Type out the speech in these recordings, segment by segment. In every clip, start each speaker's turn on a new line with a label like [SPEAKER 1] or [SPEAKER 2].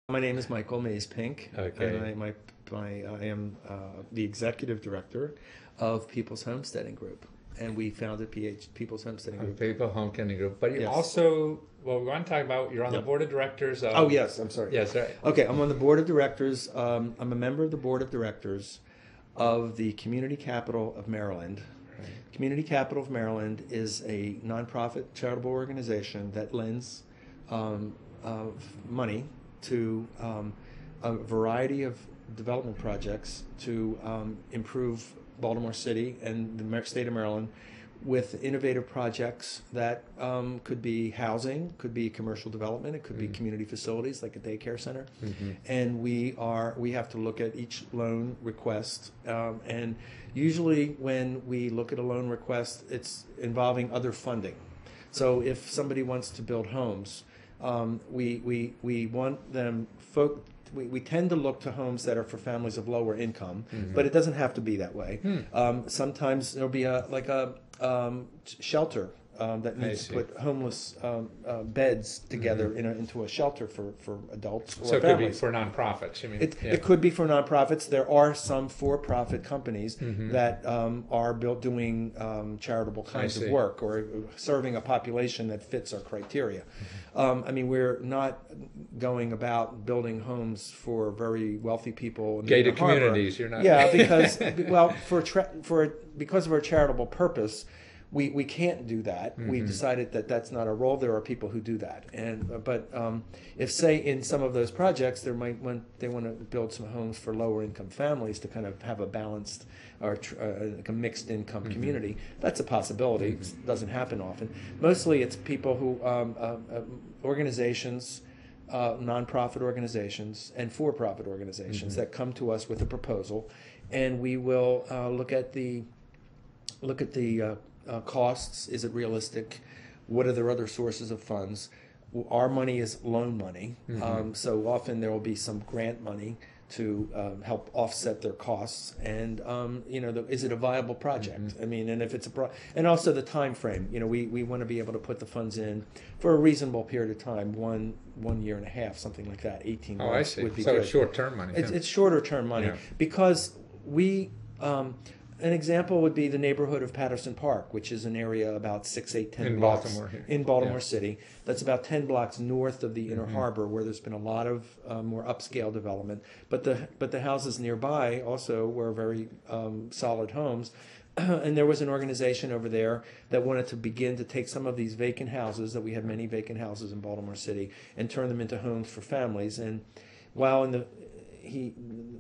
[SPEAKER 1] My name is Michael Mays Pink,
[SPEAKER 2] Okay.
[SPEAKER 1] and I am the executive director of People's Homesteading Group, and we founded People's Homesteading Group.
[SPEAKER 2] People Homesteading Group. But you
[SPEAKER 1] Yes.
[SPEAKER 2] also, well, we want to talk about, you're on the
[SPEAKER 1] Yep.
[SPEAKER 2] board of directors of...
[SPEAKER 1] Oh yes, I'm sorry.
[SPEAKER 2] Yes, right.
[SPEAKER 1] Okay, I'm on the board of directors. I'm a member of the board of directors of the Community Capital of Maryland.
[SPEAKER 2] Right.
[SPEAKER 1] Community Capital of Maryland is a nonprofit charitable organization that lends money to a variety of development projects to improve Baltimore City and the state of Maryland with innovative projects that could be housing, could be commercial development, it could be community facilities like a daycare center. And we have to look at each loan request, and usually when we look at a loan request, it's involving other funding. So if somebody wants to build homes, we want them we tend to look to homes that are for families of lower income, but it doesn't have to be that way. Sometimes there'll be a shelter that needs to put homeless beds together into a shelter for adults or
[SPEAKER 2] So it could be
[SPEAKER 1] families.
[SPEAKER 2] for nonprofits. I mean,
[SPEAKER 1] It could be for nonprofits. There are some for-profit companies that are doing charitable kinds of work or serving a population that fits our criteria. I mean, we're not going about building homes for very wealthy people in
[SPEAKER 2] gated
[SPEAKER 1] the harbor.
[SPEAKER 2] communities. You're not.
[SPEAKER 1] Yeah, because because of our charitable purpose. We can't do that. We decided that that's not our role. There are people who do that, but if say in some of those projects they want to build some homes for lower income families to kind of have a balanced or a mixed income community, that's a possibility. It doesn't happen often. Mostly it's people who organizations, nonprofit organizations, and for-profit organizations that come to us with a proposal, and we will look at the costs. Is it realistic? What are their other sources of funds? Our money is loan money, so often there will be some grant money to help offset their costs. And is it a viable project? I mean, and if it's and also the time frame. We want to be able to put the funds in for a reasonable period of time, one year and a half, something like that. 18 months
[SPEAKER 2] Oh, I see.
[SPEAKER 1] would be
[SPEAKER 2] So
[SPEAKER 1] good.
[SPEAKER 2] it's short-term money.
[SPEAKER 1] It's shorter term money because we. An example would be the neighborhood of Patterson Park, which is an area about 6, 8, 10
[SPEAKER 2] In
[SPEAKER 1] blocks
[SPEAKER 2] Baltimore here.
[SPEAKER 1] in Baltimore City. That's about 10 blocks north of the Inner Harbor, where there's been a lot of more upscale development. But the houses nearby also were very solid homes. And there was an organization over there that wanted to begin to take some of these vacant houses, that we have many vacant houses in Baltimore City, and turn them into homes for families. And while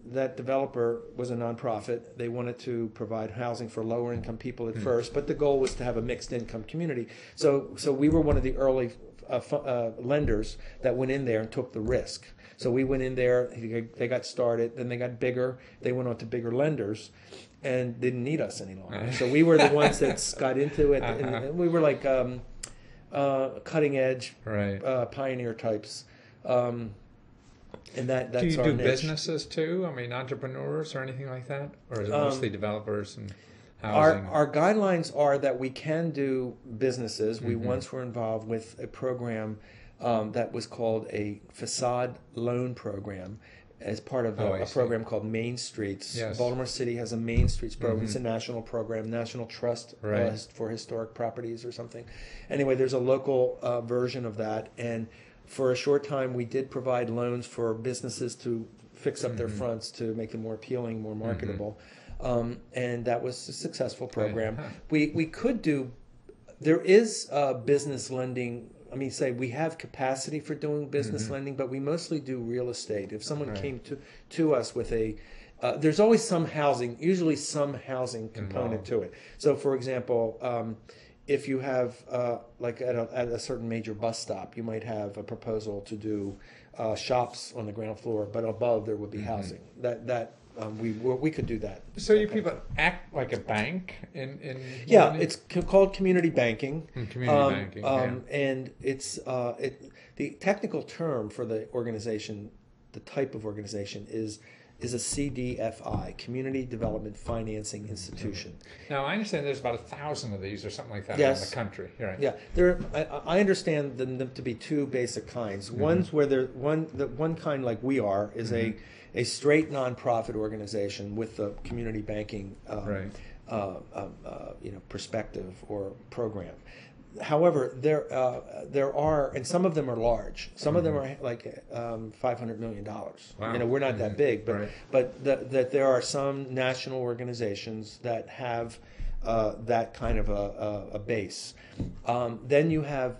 [SPEAKER 1] that developer was a nonprofit, they wanted to provide housing for lower income people at first, but the goal was to have a mixed income community. So we were one of the early lenders that went in there and took the risk. So we went in there, they got started, then they got bigger, they went on to bigger lenders and didn't need us any longer. So we were the ones that got into it, and we were like cutting edge pioneer types. And that's
[SPEAKER 2] do you
[SPEAKER 1] our
[SPEAKER 2] do
[SPEAKER 1] niche.
[SPEAKER 2] businesses too? I mean, entrepreneurs or anything like that? Or is it mostly developers and housing?
[SPEAKER 1] Our guidelines are that we can do businesses. We once were involved with a program that was called a facade loan program as part of a program called Main Streets.
[SPEAKER 2] Yes.
[SPEAKER 1] Baltimore City has a Main Streets program. It's a national program, National Trust for Historic Properties or something. Anyway, there's a local version of that, and for a short time, we did provide loans for businesses to fix up their fronts to make them more appealing, more marketable, and that was a successful program. We could do. There is business lending. I mean, we have capacity for doing business lending, but we mostly do real estate. If someone came to us with there's always some housing, usually some housing component to it. So, for example. If you have, at a certain major bus stop, you might have a proposal to do shops on the ground floor, but above there would be housing. We could do that.
[SPEAKER 2] So you people act like a bank in
[SPEAKER 1] it's called community banking.
[SPEAKER 2] Community banking,
[SPEAKER 1] and it's the technical term for the organization, the type of organization is is a CDFI, Community Development Financing Institution.
[SPEAKER 2] Now, I understand there's about 1,000 of these or something like that
[SPEAKER 1] Yes.
[SPEAKER 2] around the country. Right.
[SPEAKER 1] Yeah, I understand them to be two basic kinds. One's where the one kind, like we are, is a straight nonprofit organization with a community banking
[SPEAKER 2] Right.
[SPEAKER 1] Perspective or program. However, there are, and some of them are large. Some of them are like $500 million.
[SPEAKER 2] Wow.
[SPEAKER 1] We're not that big, but
[SPEAKER 2] Right.
[SPEAKER 1] that there are some national organizations that have that kind of a base. Then you have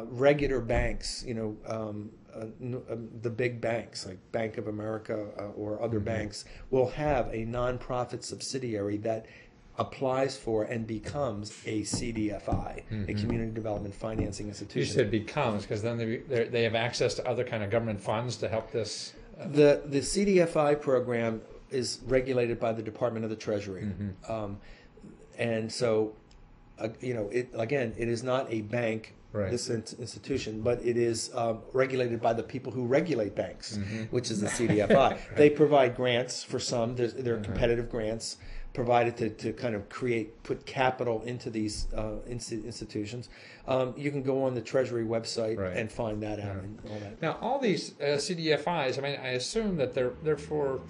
[SPEAKER 1] regular banks. The big banks like Bank of America or other banks will have a nonprofit subsidiary that applies for and becomes a CDFI, a Community Development Financing
[SPEAKER 2] You
[SPEAKER 1] Institution.
[SPEAKER 2] said becomes, because then they have access to other kind of government funds to help this.
[SPEAKER 1] The CDFI program is regulated by the Department of the Treasury, and so it is not a bank.
[SPEAKER 2] Right.
[SPEAKER 1] This institution, but it is regulated by the people who regulate banks, which is the CDFI. Right. They provide grants for some. There are competitive grants provided to kind of put capital into these institutions. You can go on the Treasury website
[SPEAKER 2] Right.
[SPEAKER 1] and find that out and all that.
[SPEAKER 2] Now, all these CDFIs, I mean, I assume that they're for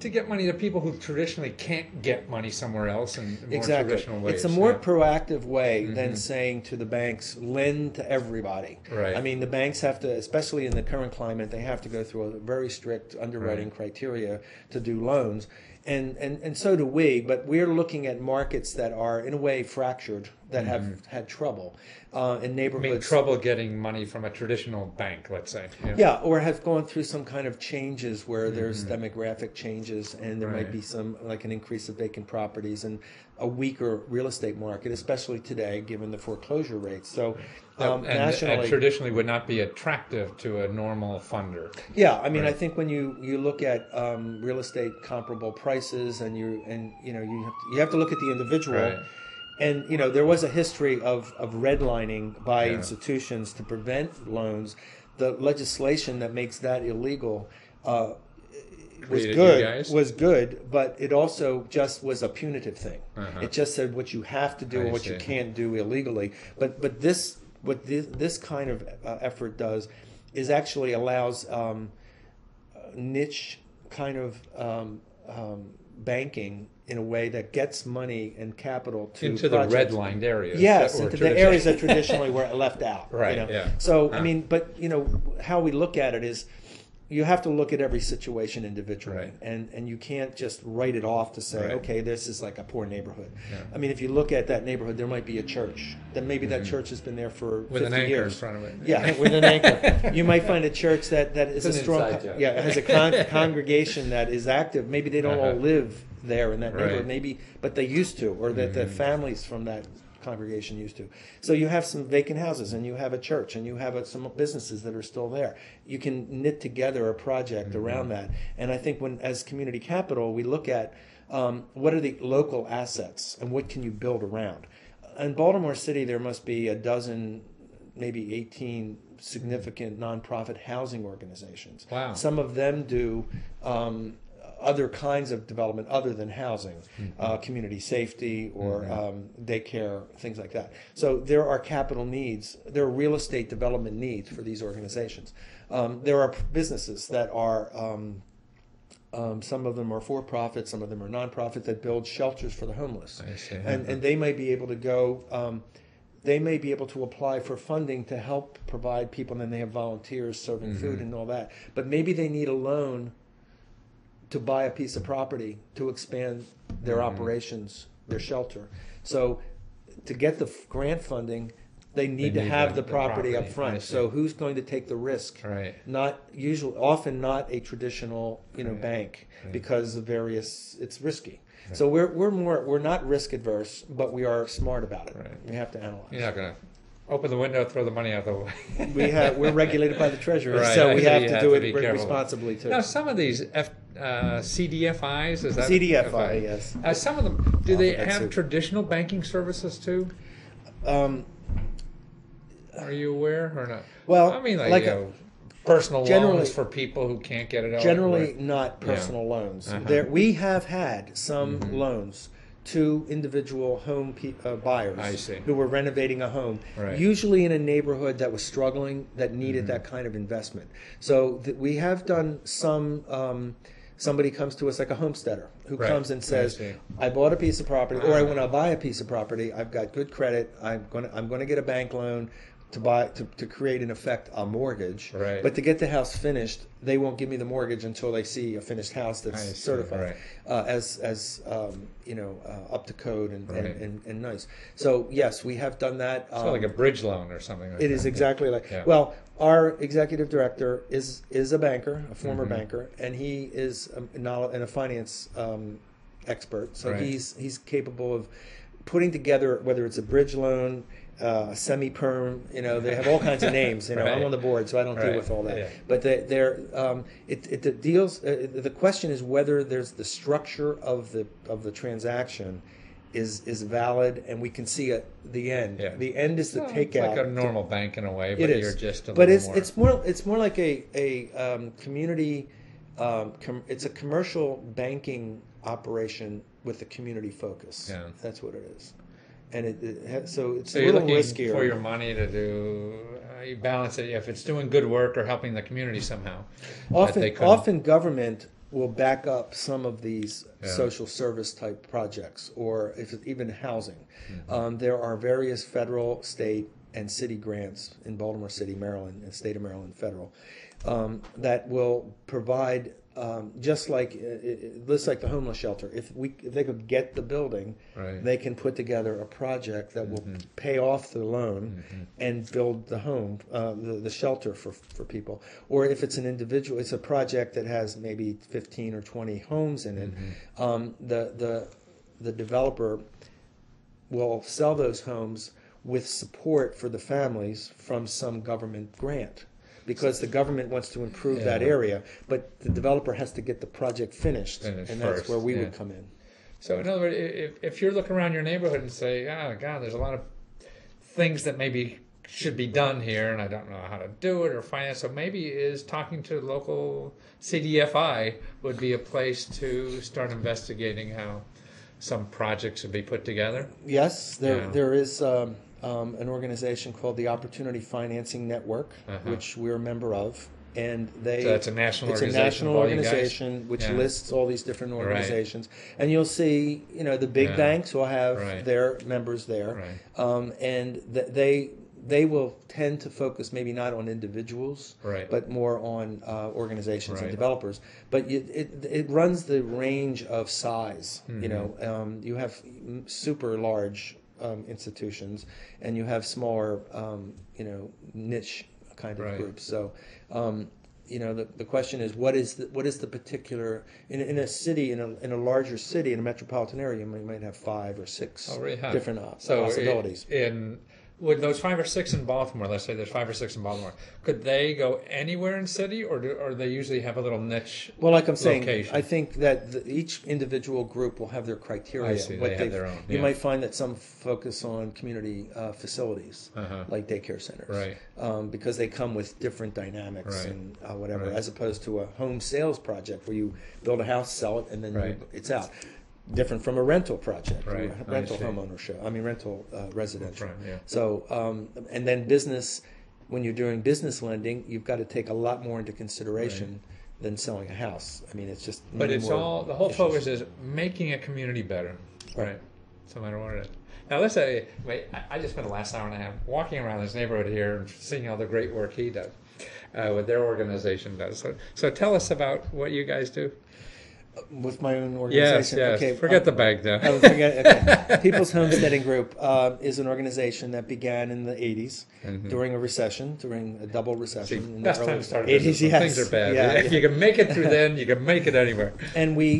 [SPEAKER 2] to get money to people who traditionally can't get money somewhere else in more traditional ways.
[SPEAKER 1] It's a more proactive way than saying to the banks, lend to everybody.
[SPEAKER 2] Right.
[SPEAKER 1] I mean, the banks have to, especially in the current climate, they have to go through a very strict underwriting criteria to do loans. And so do we, but we're looking at markets that are, in a way, fractured, that have had trouble in neighborhoods.
[SPEAKER 2] I mean, trouble getting money from a traditional bank, let's say.
[SPEAKER 1] Yeah, or have gone through some kind of changes where there's demographic changes and there might be some, like an increase of vacant properties and a weaker real estate market, especially today, given the foreclosure rates. So nationally...
[SPEAKER 2] And traditionally would not be attractive to a normal funder.
[SPEAKER 1] Yeah, I mean, I think when you look at real estate comparable prices and you have to look at the individual.
[SPEAKER 2] Right.
[SPEAKER 1] And there was a history of redlining by institutions to prevent loans. The legislation that makes that illegal was good, but it also just was a punitive thing. It just said what you have to do and what you can't do illegally. But this kind of effort does is actually allows niche kind of banking in a way that gets money and capital to
[SPEAKER 2] into
[SPEAKER 1] projects.
[SPEAKER 2] The redlined areas.
[SPEAKER 1] Yes, into the areas that traditionally were left out.
[SPEAKER 2] Right. Yeah.
[SPEAKER 1] So I mean, but how we look at it is, you have to look at every situation individually,
[SPEAKER 2] Right.
[SPEAKER 1] and you can't just write it off to say,
[SPEAKER 2] Right.
[SPEAKER 1] okay, this is like a poor neighborhood.
[SPEAKER 2] Yeah.
[SPEAKER 1] I mean, if you look at that neighborhood, there might be a church. Then maybe that church has been there for
[SPEAKER 2] with
[SPEAKER 1] 50
[SPEAKER 2] an anchor
[SPEAKER 1] years.
[SPEAKER 2] in front of it.
[SPEAKER 1] Yeah, with an anchor. You might find a church that is
[SPEAKER 2] It's
[SPEAKER 1] a
[SPEAKER 2] an
[SPEAKER 1] strong,
[SPEAKER 2] inside joke.
[SPEAKER 1] has a congregation that is active. Maybe they don't all live there in that neighborhood,
[SPEAKER 2] Right.
[SPEAKER 1] maybe, but they used to, or that the families from that congregation used to. So you have some vacant houses, and you have a church, and you have some businesses that are still there. You can knit together a project around that. And I think as community capital, we look at what are the local assets and what can you build around. In Baltimore City, there must be a dozen, maybe 18 significant nonprofit housing organizations.
[SPEAKER 2] Wow.
[SPEAKER 1] Some of them do other kinds of development other than housing, community safety or daycare, things like that. So there are capital needs. There are real estate development needs for these organizations. There are businesses that are, some of them are for-profit, some of them are non-profit, that build shelters for the homeless.
[SPEAKER 2] I see.
[SPEAKER 1] And they may be able to go... they may be able to apply for funding to help provide people, and then they have volunteers serving food and all that. But maybe they need a loan to buy a piece of property to expand their operations, their shelter. So to get the grant funding, they need to have the property up front. So who's going to take the risk?
[SPEAKER 2] Right.
[SPEAKER 1] Often not a traditional bank, because of it's risky. Right. So we're not risk adverse, but we are smart about it.
[SPEAKER 2] Right.
[SPEAKER 1] We have to analyze.
[SPEAKER 2] You're not going to open the window, throw the money out the way.
[SPEAKER 1] We're regulated by the Treasury,
[SPEAKER 2] Right.
[SPEAKER 1] so we have to do it
[SPEAKER 2] careful.
[SPEAKER 1] responsibly too.
[SPEAKER 2] Now, some of these CDFIs, is that
[SPEAKER 1] CDFI? Yes.
[SPEAKER 2] Some of them, do they have
[SPEAKER 1] soup.
[SPEAKER 2] traditional banking services too? Are you aware or not?
[SPEAKER 1] Well,
[SPEAKER 2] I mean, personal
[SPEAKER 1] Generally-
[SPEAKER 2] loans for people who can't get it out.
[SPEAKER 1] Generally, not personal loans.
[SPEAKER 2] Uh-huh.
[SPEAKER 1] We have had some loans to individual home buyers
[SPEAKER 2] I see.
[SPEAKER 1] who were renovating a home,
[SPEAKER 2] Right.
[SPEAKER 1] usually in a neighborhood that was struggling, that needed that kind of investment. So we have done some. Somebody comes to us like a homesteader who
[SPEAKER 2] Right.
[SPEAKER 1] comes and says,
[SPEAKER 2] see.
[SPEAKER 1] "I bought a piece of property, or I want to buy a piece of property. I've got good credit. I'm going to get a bank loan to create in effect a mortgage.
[SPEAKER 2] Right.
[SPEAKER 1] But to get the house finished, they won't give me the mortgage until they see a finished house that's
[SPEAKER 2] I see,
[SPEAKER 1] certified
[SPEAKER 2] right.
[SPEAKER 1] as up to code and,
[SPEAKER 2] Right.
[SPEAKER 1] and nice. So yes, we have done that.
[SPEAKER 2] So like a bridge loan or something like that.
[SPEAKER 1] It is exactly like
[SPEAKER 2] Yeah.
[SPEAKER 1] well. Our executive director is a banker, a former
[SPEAKER 2] Mm-hmm.
[SPEAKER 1] banker, and he is a finance expert. So
[SPEAKER 2] Right.
[SPEAKER 1] he's capable of putting together whether it's a bridge loan, a semi-perm. They have all kinds of names. I'm
[SPEAKER 2] Right.
[SPEAKER 1] on the board, so I don't deal
[SPEAKER 2] Right.
[SPEAKER 1] with all that.
[SPEAKER 2] Yeah.
[SPEAKER 1] But it deals. The question is whether there's the structure of the transaction is valid, and we can see at the end.
[SPEAKER 2] Yeah.
[SPEAKER 1] The end is the
[SPEAKER 2] Well,
[SPEAKER 1] takeout.
[SPEAKER 2] It's like a normal bank in a way, but
[SPEAKER 1] It is,
[SPEAKER 2] you're just a
[SPEAKER 1] but
[SPEAKER 2] little more.
[SPEAKER 1] it's more like a community. It's a commercial banking operation with a community focus.
[SPEAKER 2] Yeah.
[SPEAKER 1] That's what it is, and so it's
[SPEAKER 2] So
[SPEAKER 1] a
[SPEAKER 2] you're
[SPEAKER 1] little
[SPEAKER 2] looking
[SPEAKER 1] riskier.
[SPEAKER 2] for your money to do. You balance it if it's doing good work or helping the community somehow. that they couldn't-
[SPEAKER 1] Often government will back up some of these
[SPEAKER 2] Yeah.
[SPEAKER 1] social service type projects, or if it's even housing.
[SPEAKER 2] Mm-hmm.
[SPEAKER 1] There are various federal, state, and city grants in Baltimore City, Maryland, and state of Maryland federal that will provide just like the homeless shelter. If they could get the building,
[SPEAKER 2] Right.
[SPEAKER 1] they can put together a project that will pay off the loan and build the home, the shelter for people. Or if it's an individual, it's a project that has maybe 15 or 20 homes in it. The developer will sell those homes with support for the families from some government grant. Because the government wants to improve
[SPEAKER 2] Yeah.
[SPEAKER 1] that area, but the developer has to get the project finished, and that's
[SPEAKER 2] first,
[SPEAKER 1] where we
[SPEAKER 2] yeah.
[SPEAKER 1] would come in.
[SPEAKER 2] So in other words, if you're looking around your neighborhood and say, "Oh God, there's a lot of things that maybe should be done here, and I don't know how to do it or finance," so maybe is talking to local CDFI would be a place to start investigating how some projects would be put together.
[SPEAKER 1] Yes,
[SPEAKER 2] Yeah.
[SPEAKER 1] there is an organization called the Opportunity Financing Network, which we're a member of, and
[SPEAKER 2] So that's a national
[SPEAKER 1] it's
[SPEAKER 2] organization.
[SPEAKER 1] a national
[SPEAKER 2] of all you guys?
[SPEAKER 1] organization which
[SPEAKER 2] Yeah.
[SPEAKER 1] lists all these different
[SPEAKER 2] Right.
[SPEAKER 1] organizations, and you'll see, the big
[SPEAKER 2] Yeah.
[SPEAKER 1] banks will have
[SPEAKER 2] Right.
[SPEAKER 1] their members there,
[SPEAKER 2] Right.
[SPEAKER 1] and they will tend to focus maybe not on individuals,
[SPEAKER 2] Right.
[SPEAKER 1] but more on organizations and
[SPEAKER 2] Right.
[SPEAKER 1] developers. But it runs the range of size.
[SPEAKER 2] Mm-hmm.
[SPEAKER 1] You have super large institutions, and you have smaller, niche kind of
[SPEAKER 2] Right.
[SPEAKER 1] groups. So, the question is, what is the particular in a city in a larger city in a metropolitan area, you might have 5 or 6
[SPEAKER 2] Already have.
[SPEAKER 1] different
[SPEAKER 2] So
[SPEAKER 1] possibilities.
[SPEAKER 2] Would those 5 or 6 in Baltimore, let's say there's 5 or 6 in Baltimore, could they go anywhere in city, or they usually have a little niche?
[SPEAKER 1] Well, like I'm saying,
[SPEAKER 2] location?
[SPEAKER 1] I think that each individual group will have their criteria.
[SPEAKER 2] I see. They have their own,
[SPEAKER 1] You
[SPEAKER 2] yeah.
[SPEAKER 1] might find that some focus on community facilities,
[SPEAKER 2] Uh-huh.
[SPEAKER 1] like daycare centers,
[SPEAKER 2] Right.
[SPEAKER 1] because they come with different dynamics
[SPEAKER 2] Right.
[SPEAKER 1] and whatever,
[SPEAKER 2] Right.
[SPEAKER 1] as opposed to a home sales project where you build a house, sell it, and then
[SPEAKER 2] Right.
[SPEAKER 1] it's out. Different from a rental project, or
[SPEAKER 2] Right.
[SPEAKER 1] a
[SPEAKER 2] I
[SPEAKER 1] rental
[SPEAKER 2] see.
[SPEAKER 1] home ownership. rental residential.
[SPEAKER 2] Right, yeah.
[SPEAKER 1] So, and then business, when you're doing business lending, you've got to take a lot more into consideration than selling a house. I mean, it's just.
[SPEAKER 2] But
[SPEAKER 1] many
[SPEAKER 2] it's
[SPEAKER 1] more
[SPEAKER 2] all, the whole
[SPEAKER 1] issues.
[SPEAKER 2] focus is making a community better.
[SPEAKER 1] Right.
[SPEAKER 2] So no matter what it is. Now let's say, I just spent the last hour and a half walking around this neighborhood here and seeing all the great work he does, what their organization does. So tell us about what you guys do.
[SPEAKER 1] With my own
[SPEAKER 2] Yes,
[SPEAKER 1] organization.
[SPEAKER 2] yes.
[SPEAKER 1] Okay,
[SPEAKER 2] Forget the bank now.
[SPEAKER 1] Okay. People's Homesteading Group is an organization that began in the 80s during a recession, during a double recession.
[SPEAKER 2] See,
[SPEAKER 1] in the
[SPEAKER 2] best
[SPEAKER 1] early
[SPEAKER 2] time to start a
[SPEAKER 1] 80s,
[SPEAKER 2] business when
[SPEAKER 1] yes.
[SPEAKER 2] things are bad.
[SPEAKER 1] Yeah,
[SPEAKER 2] If you can make it through then, you can make it anywhere.
[SPEAKER 1] And we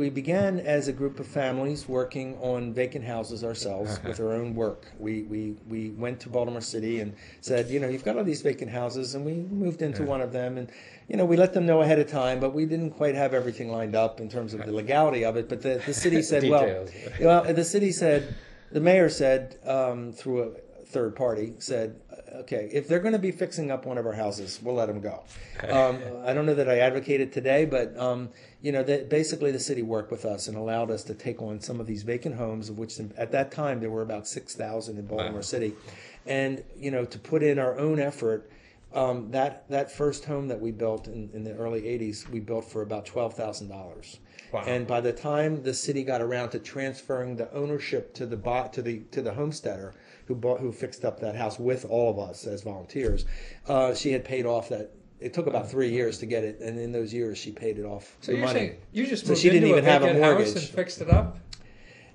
[SPEAKER 1] began as a group of families working on vacant houses ourselves with our own work. We went to Baltimore City and said, you've got all these vacant houses, and we moved into one of them, and we let them know ahead of time, but we didn't quite have everything lined up in terms of the legality of it. But the city said,
[SPEAKER 2] Details.
[SPEAKER 1] the mayor said through third party said, okay, if they're going to be fixing up one of our houses, we'll let them go. I don't know that I advocate it today, but basically the city worked with us and allowed us to take on some of these vacant homes, of which at that time there were about 6,000 in Baltimore City, and to put in our own effort. That first home that we built in the early 80s, we built for about $12,000. Wow. And by the time the city got around to transferring the ownership to the homesteader who fixed up that house with all of us as volunteers, she had paid off that. It took about 3 years to get it, and in those years she paid it off.
[SPEAKER 2] So you're saying you just moved
[SPEAKER 1] she didn't
[SPEAKER 2] into
[SPEAKER 1] even have a mortgage
[SPEAKER 2] house and fixed it up?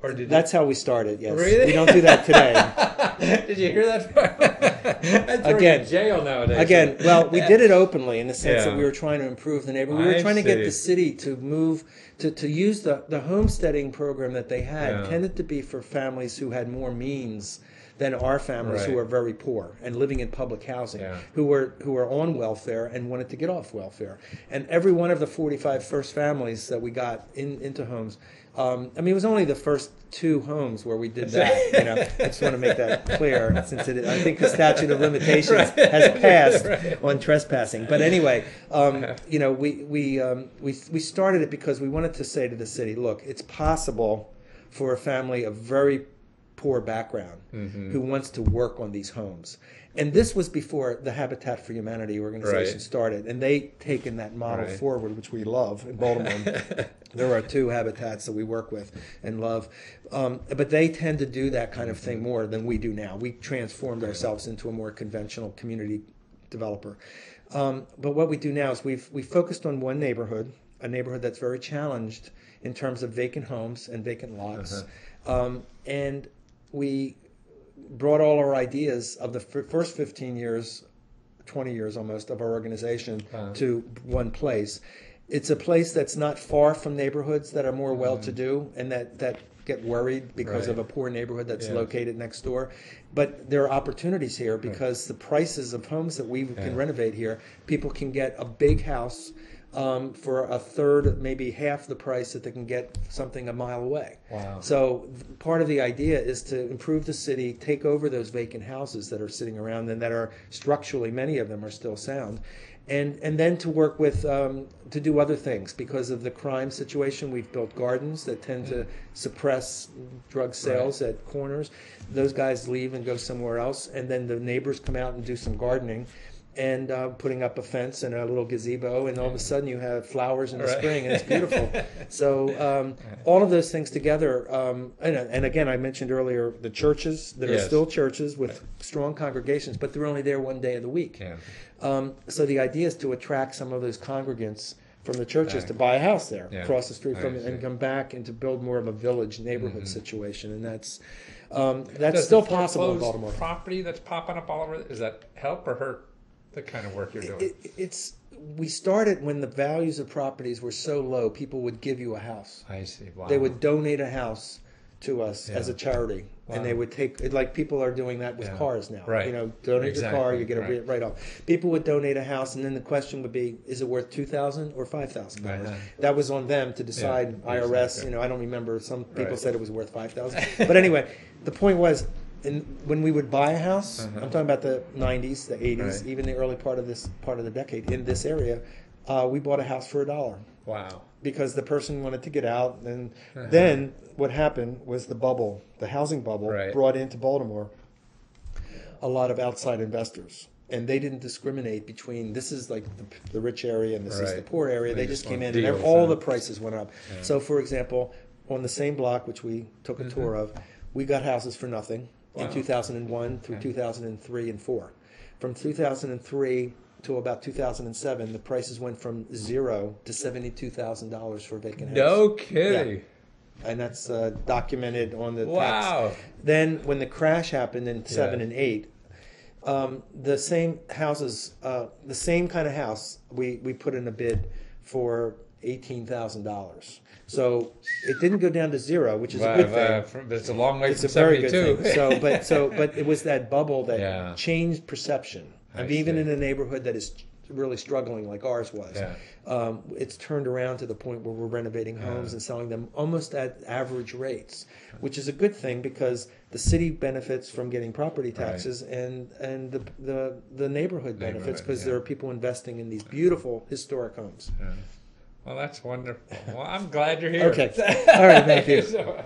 [SPEAKER 2] Or
[SPEAKER 1] That's how we started, yes.
[SPEAKER 2] Really?
[SPEAKER 1] We don't do that today.
[SPEAKER 2] Did you hear that?
[SPEAKER 1] Again,
[SPEAKER 2] in jail nowadays.
[SPEAKER 1] Again, well, we did it openly in the sense that we were trying to improve the neighborhood. We were trying to get the city to move, to use the homesteading program that they had, tended to be for families who had more means than our families who are very poor and living in public housing, who were on welfare and wanted to get off welfare. And every one of the 45 first families that we got into homes, it was only the first 2 homes where we did that. I just want to make that clear, since I think the statute of limitations has passed on trespassing. But anyway, we started it because we wanted to say to the city, look, it's possible for a family of very poor background who wants to work on these homes. And this was before the Habitat for Humanity organization started, and they taken that model forward, which we love in Baltimore. There are 2 habitats that we work with and love, but they tend to do that kind of thing more than we do now. We transformed ourselves into a more conventional community developer. But what we do now is we focused on one neighborhood, a neighborhood that's very challenged in terms of vacant homes and vacant lots, and we brought all our ideas of the first 15 years, 20 years almost, of our organization to one place. It's a place that's not far from neighborhoods that are more well-to-do and that get worried because of a poor neighborhood that's located next door. But there are opportunities here because the prices of homes that we can renovate here, people can get a big house for a third, maybe half the price that they can get something a mile away. Wow. So part of the idea is to improve the city, take over those vacant houses that are sitting around and that are structurally, many of them are still sound, and then to work with, to do other things. Because of the crime situation, we've built gardens that tend to suppress drug sales at corners. Those guys leave and go somewhere else, and then the neighbors come out and do some gardening. And putting up a fence and a little gazebo, and all of a sudden you have flowers in the spring, and it's beautiful. So all of those things together, and again, I mentioned earlier the churches that are still churches with strong congregations, but they're only there one day of the week. So the idea is to attract some of those congregants from the churches to buy a house there across the street from it and come back and to build more of a village neighborhood situation, and that's still possible in Baltimore.
[SPEAKER 2] Property that's popping up all over, does that help or hurt the kind of work you're doing?
[SPEAKER 1] We started when the values of properties were so low, people would give you a house.
[SPEAKER 2] I see. Wow.
[SPEAKER 1] They would donate a house to us as a charity. Wow. And they would take it, like people are doing that with cars now.
[SPEAKER 2] Right.
[SPEAKER 1] Donate your car, you get a write-off. People would donate a house, and then the question would be, is it worth $2,000 or $5,000? That was on them to decide. IRS, I don't remember. Some people said it was worth $5,000. But anyway, the point was, when we would buy a house, I'm talking about the 90s, the 80s, even the early part of the decade in this area, we bought a house for $1.
[SPEAKER 2] Wow.
[SPEAKER 1] Because the person wanted to get out, and then what happened was the housing bubble brought into Baltimore a lot of outside investors. And they didn't discriminate between, this is like the rich area and this is the poor area. They just came in and all the prices went up. So for example, on the same block, which we took a tour of, we got houses for nothing. In 2001 through 2003 and 4. From 2003 to about 2007, the prices went from $0 to $72,000 for a vacant house.
[SPEAKER 2] No kidding.
[SPEAKER 1] Yeah. And that's documented on the tax. Then when the crash happened in 7 and 8, the same houses, the same kind of house, we put in a bid for $18,000. So it didn't go down to $0, which is a good thing.
[SPEAKER 2] It's a long way
[SPEAKER 1] it's
[SPEAKER 2] from
[SPEAKER 1] a very
[SPEAKER 2] 72.
[SPEAKER 1] good thing. But it was that bubble that changed perception. Even in a neighborhood that is really struggling like ours was, it's turned around to the point where we're renovating homes and selling them almost at average rates, which is a good thing because the city benefits from getting property taxes, and the neighborhood benefits because there are people investing in these beautiful historic homes.
[SPEAKER 2] Yeah. Well, that's wonderful. Well, I'm glad you're here.
[SPEAKER 1] Okay. All right, Matthew.
[SPEAKER 2] So,